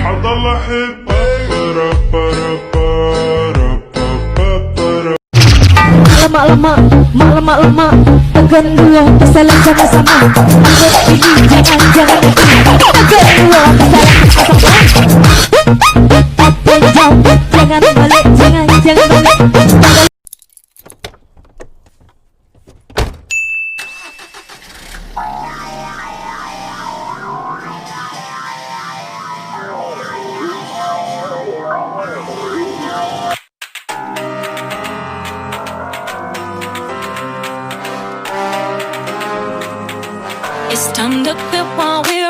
حضل أحبك Lemak, tekan dua, kesalahan jangan sama. Anggap ini jangan tekan dua, kesalahan jangan sama. Jangan balik, jangan balik. It's time to quit while we're